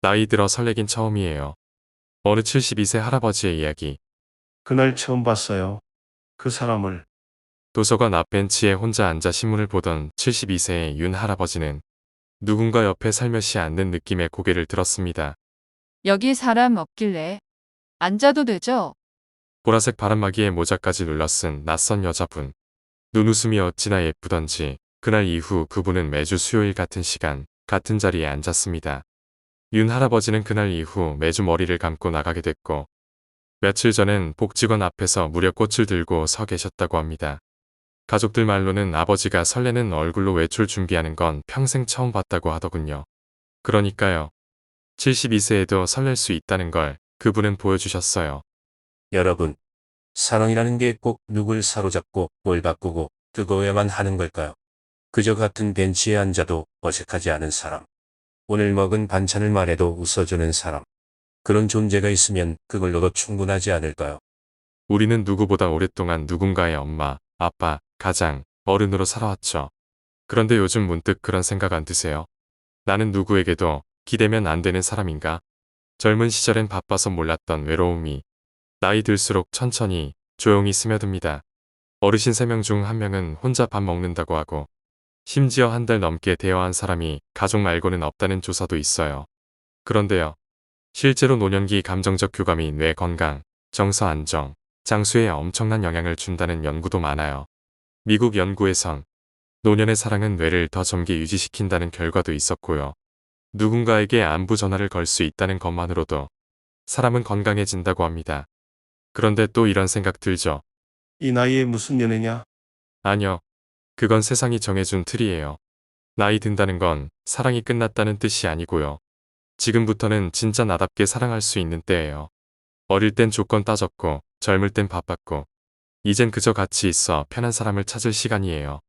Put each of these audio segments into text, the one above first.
나이 들어 설레긴 처음이에요. 어느 72세 할아버지의 이야기. 그날 처음 봤어요. 그 사람을. 도서관 앞 벤치에 혼자 앉아 신문을 보던 72세의 윤 할아버지는 누군가 옆에 살며시 앉는 느낌의 고개를 들었습니다. 여기 사람 없길래 앉아도 되죠? 보라색 바람막이에 모자까지 눌러쓴 낯선 여자분. 눈웃음이 어찌나 예쁘던지 그날 이후 그분은 매주 수요일 같은 시간, 같은 자리에 앉았습니다. 윤 할아버지는 그날 이후 매주 머리를 감고 나가게 됐고 며칠 전엔 복지관 앞에서 무려 꽃을 들고 서 계셨다고 합니다. 가족들 말로는 아버지가 설레는 얼굴로 외출 준비하는 건 평생 처음 봤다고 하더군요. 그러니까요. 72세에도 설렐 수 있다는 걸 그분은 보여주셨어요. 여러분, 사랑이라는 게 꼭 누굴 사로잡고 뭘 바꾸고 뜨거워야만 하는 걸까요? 그저 같은 벤치에 앉아도 어색하지 않은 사람. 오늘 먹은 반찬을 말해도 웃어주는 사람. 그런 존재가 있으면 그걸로도 충분하지 않을까요? 우리는 누구보다 오랫동안 누군가의 엄마, 아빠, 가장, 어른으로 살아왔죠. 그런데 요즘 문득 그런 생각 안 드세요? 나는 누구에게도 기대면 안 되는 사람인가? 젊은 시절엔 바빠서 몰랐던 외로움이 나이 들수록 천천히 조용히 스며듭니다. 어르신 3명 중 1명은 혼자 밥 먹는다고 하고 심지어 한 달 넘게 대화한 사람이 가족 말고는 없다는 조사도 있어요. 그런데요. 실제로 노년기 감정적 교감이 뇌 건강, 정서 안정, 장수에 엄청난 영향을 준다는 연구도 많아요. 미국 연구에선 노년의 사랑은 뇌를 더 젊게 유지시킨다는 결과도 있었고요. 누군가에게 안부 전화를 걸 수 있다는 것만으로도 사람은 건강해진다고 합니다. 그런데 또 이런 생각 들죠. 이 나이에 무슨 연애냐? 아니요. 그건 세상이 정해준 틀이에요. 나이 든다는 건 사랑이 끝났다는 뜻이 아니고요. 지금부터는 진짜 나답게 사랑할 수 있는 때예요. 어릴 땐 조건 따졌고 젊을 땐 바빴고 이젠 그저 같이 있어 편한 사람을 찾을 시간이에요.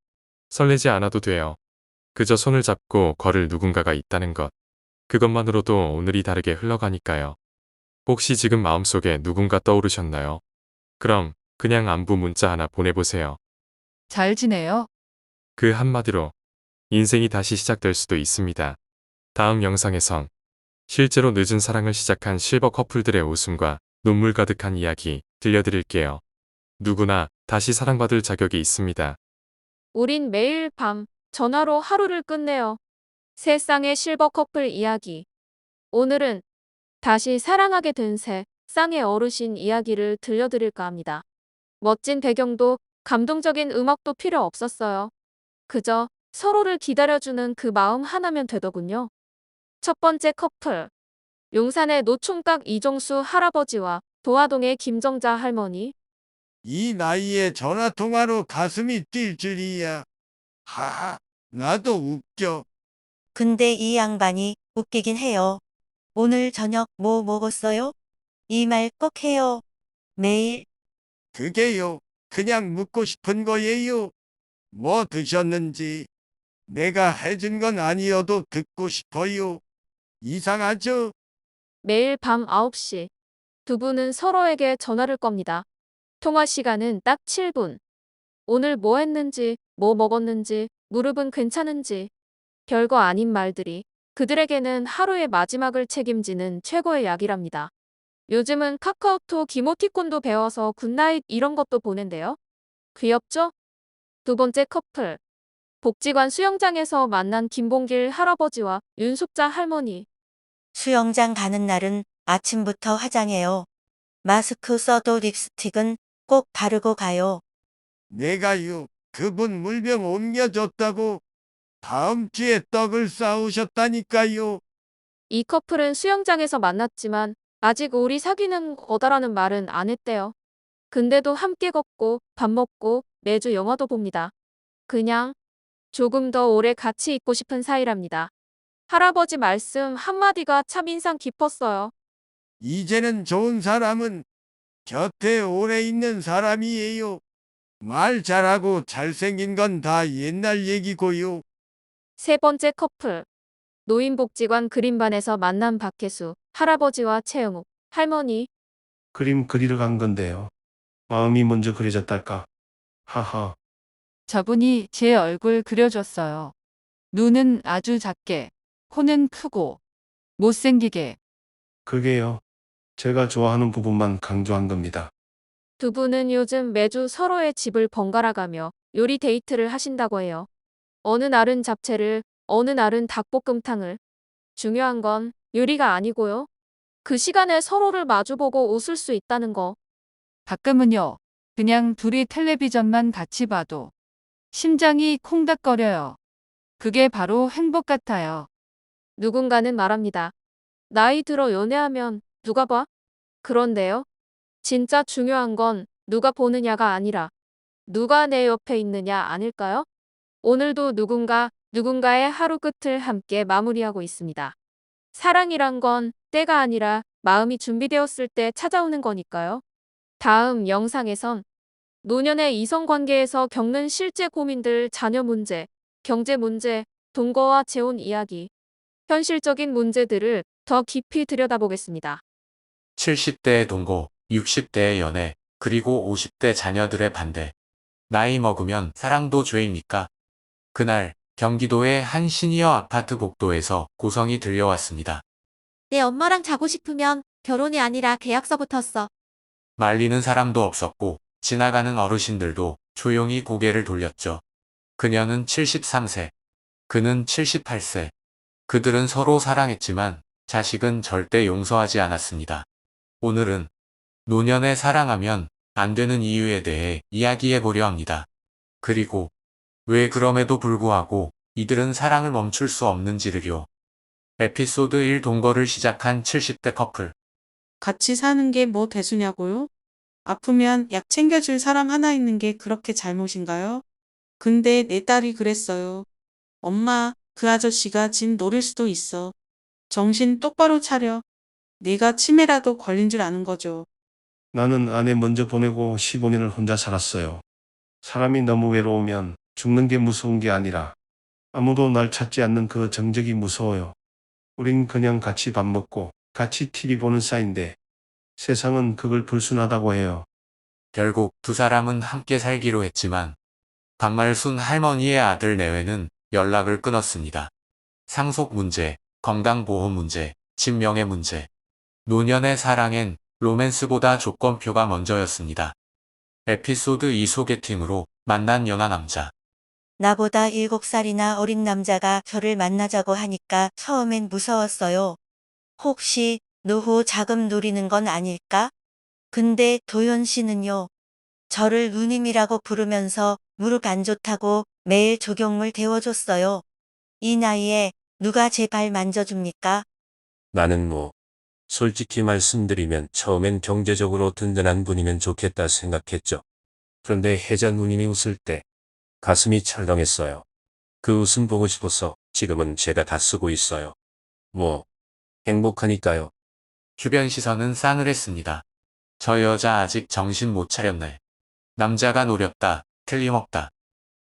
설레지 않아도 돼요. 그저 손을 잡고 걸을 누군가가 있다는 것. 그것만으로도 오늘이 다르게 흘러가니까요. 혹시 지금 마음속에 누군가 떠오르셨나요? 그럼 그냥 안부 문자 하나 보내보세요. 잘 지내요? 그 한마디로 인생이 다시 시작될 수도 있습니다. 다음 영상에선 실제로 늦은 사랑을 시작한 실버 커플들의 웃음과 눈물 가득한 이야기 들려드릴게요. 누구나 다시 사랑받을 자격이 있습니다. 우린 매일 밤 전화로 하루를 끝내요. 세 쌍의 실버 커플 이야기. 오늘은 다시 사랑하게 된 세 쌍의 어르신 이야기를 들려드릴까 합니다. 멋진 배경도 감동적인 음악도 필요 없었어요. 그저 서로를 기다려주는 그 마음 하나면 되더군요. 첫 번째 커플. 용산의 노총각 이종수 할아버지와 도화동의 김정자 할머니. 이 나이에 전화통화로 가슴이 뛸 줄이야. 하하, 나도 웃겨. 근데 이 양반이 웃기긴 해요. 오늘 저녁 뭐 먹었어요? 이 말 꼭 해요. 매일. 그게요, 그냥 묻고 싶은 거예요. 뭐 드셨는지. 내가 해준 건 아니어도 듣고 싶어요. 이상하죠? 매일 밤 9시. 두 분은 서로에게 전화를 겁니다. 통화 시간은 딱 7분. 오늘 뭐 했는지, 뭐 먹었는지, 무릎은 괜찮은지. 별거 아닌 말들이 그들에게는 하루의 마지막을 책임지는 최고의 약이랍니다. 요즘은 카카오톡 이모티콘도 배워서 굿나잇 이런 것도 보낸대요. 귀엽죠? 두 번째 커플. 복지관 수영장에서 만난 김봉길 할아버지와 윤숙자 할머니. 수영장 가는 날은 아침부터 화장해요. 마스크 써도 립스틱은 꼭 바르고 가요. 내가요, 그분 물병 옮겨줬다고. 다음 주에 떡을 싸우셨다니까요. 이 커플은 수영장에서 만났지만 아직 우리 사귀는 거다라는 말은 안 했대요. 근데도 함께 걷고 밥 먹고 매주 영화도 봅니다. 그냥 조금 더 오래 같이 있고 싶은 사이랍니다. 할아버지 말씀 한마디가 참 인상 깊었어요. 이제는 좋은 사람은 곁에 오래 있는 사람이에요. 말 잘하고 잘생긴 건 다 옛날 얘기고요. 세 번째 커플. 노인복지관 그림반에서 만난 박혜수 할아버지와 최영욱 할머니. 그림 그리러 간 건데요. 마음이 먼저 그려졌달까? 하하. 저분이 제 얼굴 그려줬어요. 눈은 아주 작게, 코는 크고, 못생기게. 그게요. 제가 좋아하는 부분만 강조한 겁니다. 두 분은 요즘 매주 서로의 집을 번갈아 가며 요리 데이트를 하신다고 해요. 어느 날은 잡채를, 어느 날은 닭볶음탕을. 중요한 건 요리가 아니고요. 그 시간에 서로를 마주보고 웃을 수 있다는 거. 가끔은요. 그냥 둘이 텔레비전만 같이 봐도 심장이 콩닥거려요. 그게 바로 행복 같아요. 누군가는 말합니다. 나이 들어 연애하면 누가 봐? 그런데요. 진짜 중요한 건 누가 보느냐가 아니라 누가 내 옆에 있느냐 아닐까요? 오늘도 누군가의 하루 끝을 함께 마무리하고 있습니다. 사랑이란 건 때가 아니라 마음이 준비되었을 때 찾아오는 거니까요. 다음 영상에선 노년의 이성관계에서 겪는 실제 고민들, 자녀 문제, 경제 문제, 동거와 재혼 이야기, 현실적인 문제들을 더 깊이 들여다보겠습니다. 70대의 동거, 60대의 연애, 그리고 50대 자녀들의 반대. 나이 먹으면 사랑도 죄입니까? 그날 경기도의 한 시니어 아파트 복도에서 고성이 들려왔습니다. 내 엄마랑 자고 싶으면 결혼이 아니라 계약서 붙었어. 말리는 사람도 없었고 지나가는 어르신들도 조용히 고개를 돌렸죠. 그녀는 73세, 그는 78세. 그들은 서로 사랑했지만 자식은 절대 용서하지 않았습니다. 오늘은 노년에 사랑하면 안 되는 이유에 대해 이야기해 보려 합니다. 그리고 왜 그럼에도 불구하고 이들은 사랑을 멈출 수 없는지를요. 에피소드 1 동거를 시작한 70대 커플. 같이 사는 게 뭐 대수냐고요? 아프면 약 챙겨줄 사람 하나 있는 게 그렇게 잘못인가요? 근데 내 딸이 그랬어요. 엄마, 그 아저씨가 집 노릴 수도 있어. 정신 똑바로 차려. 내가 치매라도 걸린 줄 아는 거죠. 나는 아내 먼저 보내고 15년을 혼자 살았어요. 사람이 너무 외로우면 죽는 게 무서운 게 아니라 아무도 날 찾지 않는 그 정적이 무서워요. 우린 그냥 같이 밥 먹고 같이 TV 보는 사이인데 세상은 그걸 불순하다고 해요. 결국 두 사람은 함께 살기로 했지만 박말순 할머니의 아들 내외는 연락을 끊었습니다. 상속 문제, 건강보험 문제, 집명예 문제. 노년의 사랑엔 로맨스보다 조건표가 먼저였습니다. 에피소드 2 소개팅으로 만난 연하 남자. 나보다 7살이나 어린 남자가 저를 만나자고 하니까 처음엔 무서웠어요. 혹시 노후 자금 노리는 건 아닐까? 근데 도현 씨는요. 저를 누님이라고 부르면서 무릎 안 좋다고 매일 조경물 데워줬어요. 이 나이에 누가 제 발 만져줍니까? 나는 솔직히 말씀드리면 처음엔 경제적으로 든든한 분이면 좋겠다 생각했죠. 그런데 혜자 누님이 웃을 때 가슴이 철렁했어요. 그 웃음 보고 싶어서 지금은 제가 다 쓰고 있어요. 행복하니까요. 주변 시선은 싸늘했습니다. 저 여자 아직 정신 못 차렸네. 남자가 노렸다, 틀림없다.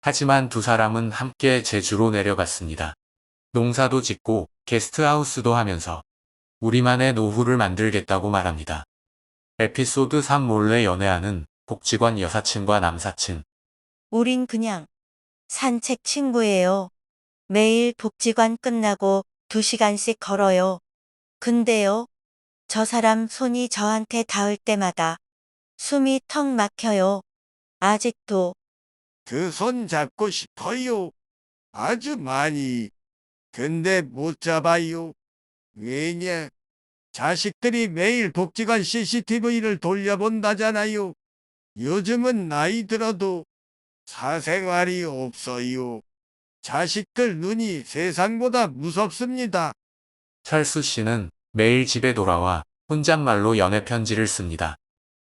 하지만 두 사람은 함께 제주로 내려갔습니다. 농사도 짓고 게스트하우스도 하면서 우리만의 노후를 만들겠다고 말합니다. 에피소드 3 몰래 연애하는 복지관 여사친과 남사친. 우린 그냥 산책 친구예요. 매일 복지관 끝나고 2시간씩 걸어요. 근데요. 저 사람 손이 저한테 닿을 때마다 숨이 턱 막혀요. 아직도. 그 손 잡고 싶어요. 아주 많이. 근데 못 잡아요. 왜냐? 자식들이 매일 복지관 CCTV를 돌려본다잖아요. 요즘은 나이 들어도 사생활이 없어요. 자식들 눈이 세상보다 무섭습니다. 철수 씨는 매일 집에 돌아와 혼잣말로 연애 편지를 씁니다.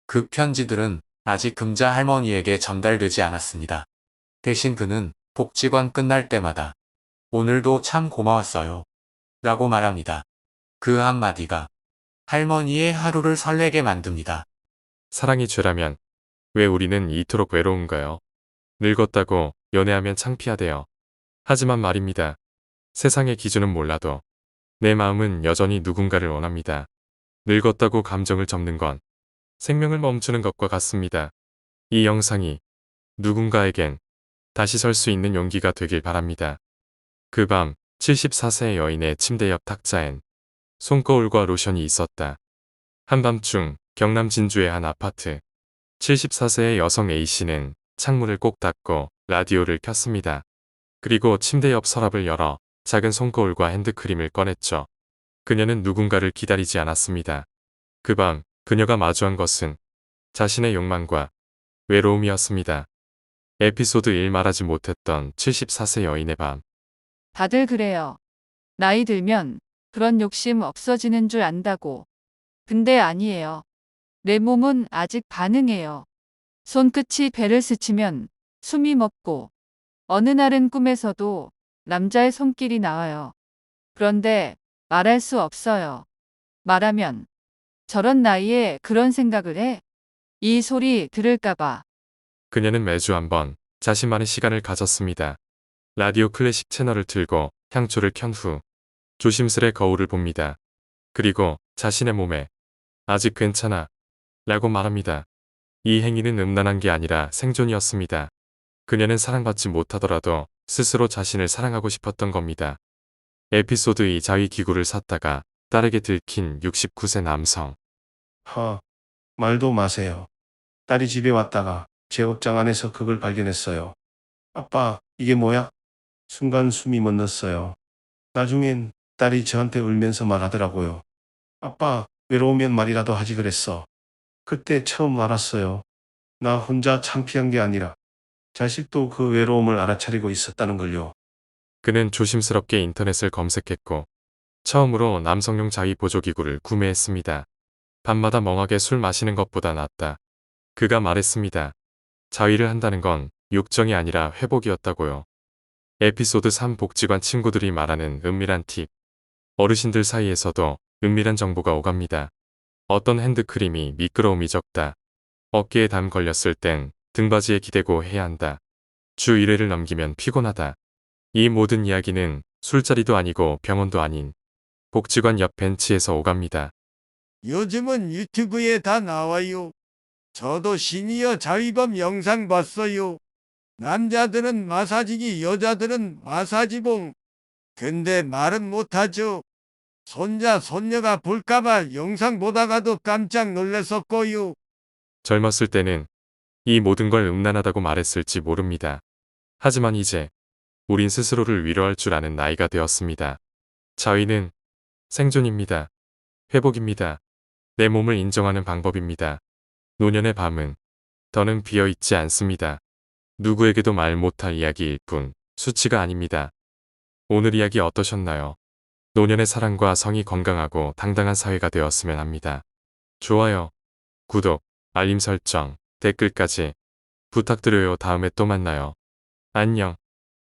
그 편지들은 아직 금자 할머니에게 전달되지 않았습니다. 대신 그는 복지관 끝날 때마다 오늘도 참 고마웠어요. 라고 말합니다. 그 한마디가 할머니의 하루를 설레게 만듭니다. 사랑이 죄라면 왜 우리는 이토록 외로운가요? 늙었다고 연애하면 창피하대요. 하지만 말입니다. 세상의 기준은 몰라도 내 마음은 여전히 누군가를 원합니다. 늙었다고 감정을 접는 건 생명을 멈추는 것과 같습니다. 이 영상이 누군가에겐 다시 설 수 있는 용기가 되길 바랍니다. 그 밤 74세 여인의 침대 옆 탁자엔 손거울과 로션이 있었다. 한밤중 경남 진주의 한 아파트. 74세의 여성 A씨는 창문을 꼭 닫고 라디오를 켰습니다. 그리고 침대 옆 서랍을 열어 작은 손거울과 핸드크림을 꺼냈죠. 그녀는 누군가를 기다리지 않았습니다. 그 밤 그녀가 마주한 것은 자신의 욕망과 외로움이었습니다. 에피소드 1 말하지 못했던 74세 여인의 밤. 다들 그래요. 나이 들면 그런 욕심 없어지는 줄 안다고. 근데 아니에요. 내 몸은 아직 반응해요. 손끝이 배를 스치면 숨이 멎고 어느 날은 꿈에서도 남자의 손길이 나와요. 그런데 말할 수 없어요. 말하면 저런 나이에 그런 생각을 해? 이 소리 들을까봐. 그녀는 매주 한번 자신만의 시간을 가졌습니다. 라디오 클래식 채널을 틀고 향초를 켠 후 조심스레 거울을 봅니다. 그리고 자신의 몸에 아직 괜찮아 라고 말합니다. 이 행위는 음란한 게 아니라 생존이었습니다. 그녀는 사랑받지 못하더라도 스스로 자신을 사랑하고 싶었던 겁니다. 에피소드 2 자위 기구를 샀다가 딸에게 들킨 69세 남성. 말도 마세요. 딸이 집에 왔다가 제 옷장 안에서 그걸 발견했어요. 아빠, 이게 뭐야? 순간 숨이 멎었어요. 나중엔 딸이 저한테 울면서 말하더라고요. 아빠, 외로우면 말이라도 하지 그랬어. 그때 처음 알았어요. 나 혼자 창피한 게 아니라 자식도 그 외로움을 알아차리고 있었다는 걸요. 그는 조심스럽게 인터넷을 검색했고 처음으로 남성용 자위 보조기구를 구매했습니다. 밤마다 멍하게 술 마시는 것보다 낫다. 그가 말했습니다. 자위를 한다는 건 욕정이 아니라 회복이었다고요. 에피소드 3 복지관 친구들이 말하는 은밀한 팁. 어르신들 사이에서도 은밀한 정보가 오갑니다. 어떤 핸드크림이 미끄러움이 적다. 어깨에 담 걸렸을 땐 등받이에 기대고 해야 한다. 주 1회를 넘기면 피곤하다. 이 모든 이야기는 술자리도 아니고 병원도 아닌 복지관 옆 벤치에서 오갑니다. 요즘은 유튜브에 다 나와요. 저도 시니어 자위범 영상 봤어요. 남자들은 마사지기, 여자들은 마사지봉. 근데 말은 못하죠. 손자, 손녀가 볼까봐 영상 보다가도 깜짝 놀랐었고요. 젊었을 때는 이 모든 걸 음란하다고 말했을지 모릅니다. 하지만 이제 우린 스스로를 위로할 줄 아는 나이가 되었습니다. 자위는 생존입니다. 회복입니다. 내 몸을 인정하는 방법입니다. 노년의 밤은 더는 비어있지 않습니다. 누구에게도 말 못할 이야기일 뿐 수치가 아닙니다. 오늘 이야기 어떠셨나요? 노년의 사랑과 성이 건강하고 당당한 사회가 되었으면 합니다. 좋아요, 구독, 알림 설정, 댓글까지 부탁드려요. 다음에 또 만나요. 안녕.